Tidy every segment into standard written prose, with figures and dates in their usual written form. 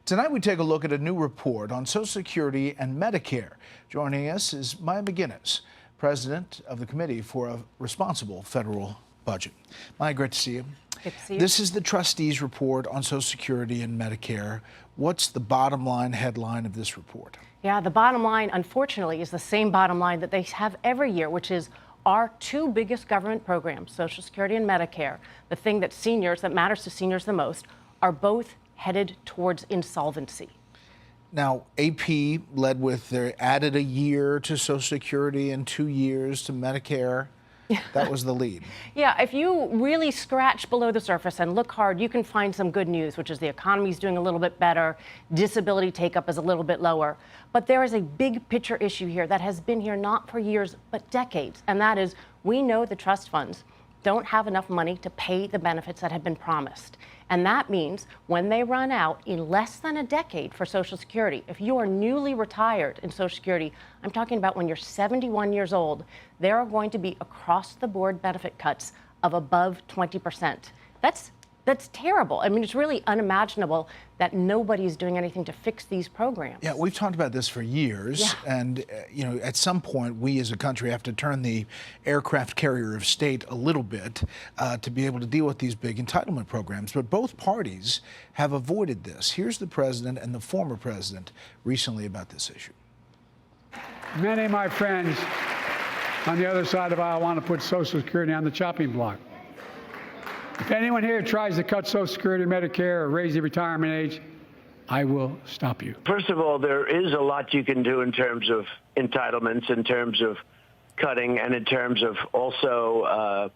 Tonight we take a look at a new report on Social Security and Medicare. Joining us is Maya MacGuineas, president of the Committee for a Responsible Federal Budget. Maya, great to see you. Good to see you. This is the trustees' report on Social Security and Medicare. What's the bottom line headline of this report? Yeah, the bottom line, unfortunately, is the same bottom line that they have every year, which is our two biggest government programs, Social Security and Medicare, the thing that matters to seniors the most, are both headed towards insolvency. Now, AP led with they added a year to Social Security and 2 years to Medicare. That was the lead. Yeah, if you really scratch below the surface and look hard, you can find some good news, which is the economy's doing a little bit better, disability take-up is a little bit lower. But there is a big picture issue here that has been here not for years, but decades, and that is we know the trust funds don't have enough money to pay the benefits that have been promised. And that means when they run out in less than a decade for Social Security, if you are newly retired in Social Security, I'm talking about when you're 71 years old, there are going to be across-the-board benefit cuts of above 20%. That's terrible. I mean, it's really unimaginable that nobody's doing anything to fix these programs. Yeah, we've talked about this for years, and you know, at some point, we as a country have to turn the aircraft carrier of state a little bit to be able to deal with these big entitlement programs. But both parties have avoided this. Here's the president and the former president recently about this issue. Many of my friends on the other side of the aisle want to put Social Security on the chopping block. If anyone here tries to cut Social Security, Medicare, or raise the retirement age, I will stop you. First of all, there is a lot you can do in terms of entitlements, in terms of cutting, and in terms of also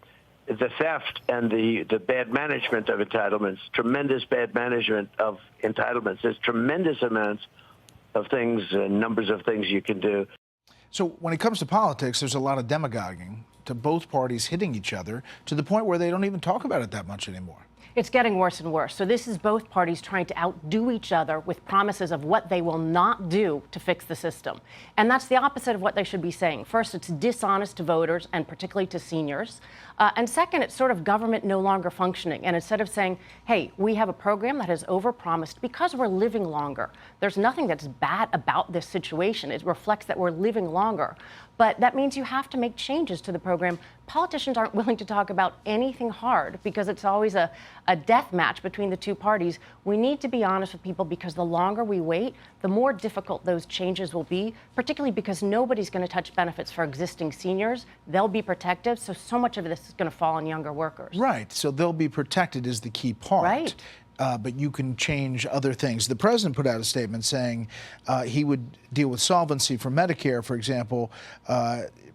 the theft and the bad management of entitlements, tremendous bad management of entitlements. There's tremendous amounts of things, numbers of things you can do. So when it comes to politics, there's a lot of demagoguing to both parties hitting each other to the point where they don't even talk about it that much anymore. It's getting worse and worse. So this is both parties trying to outdo each other with promises of what they will not do to fix the system. And that's the opposite of what they should be saying. First, it's dishonest to voters and particularly to seniors. And second, it's sort of government no longer functioning. And instead of saying, hey, we have a program that has overpromised because we're living longer. There's nothing that's bad about this situation. It reflects that we're living longer. But that means you have to make changes to the program. Politicians aren't willing to talk about anything hard because it's always a death match between the two parties. We need to be honest with people because the longer we wait, the more difficult those changes will be, particularly because nobody's going to touch benefits for existing seniors. They'll be protected, so much of this is going to fall on younger workers. Right, so they'll be protected is the key part. Right. But you can change other things. The president put out a statement saying he would deal with solvency for Medicare, for example,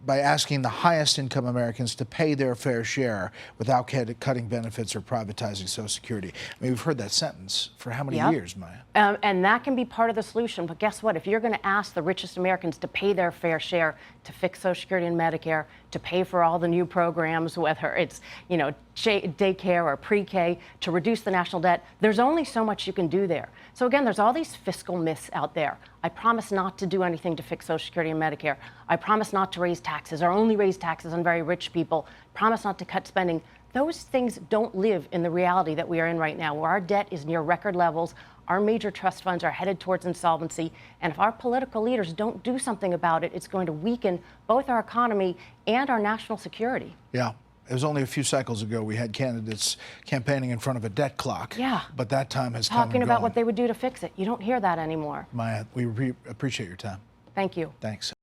by asking the highest income Americans to pay their fair share without cutting benefits or privatizing Social Security. I mean, we've heard that sentence for how many years, Maya? And that can be part of the solution. But guess what? If you're going to ask the richest Americans to pay their fair share to fix Social Security and Medicare, to pay for all the new programs, whether it's, you know, daycare or pre-K, to reduce the national debt, there's only so much you can do there. So again, there's all these fiscal myths out there. I promise not to do anything to fix Social Security and Medicare. I promise not to raise taxes or only raise taxes on very rich people. Promise not to cut spending. Those things don't live in the reality that we are in right now, where our debt is near record levels. Our major trust funds are headed towards insolvency. And if our political leaders don't do something about it, it's going to weaken both our economy and our national security. Yeah. It was only a few cycles ago we had candidates campaigning in front of a debt clock. Yeah. But that time has come and Talking about gone. what they would do to fix it. You don't hear that anymore. Maya, we appreciate your time. Thank you. Thanks.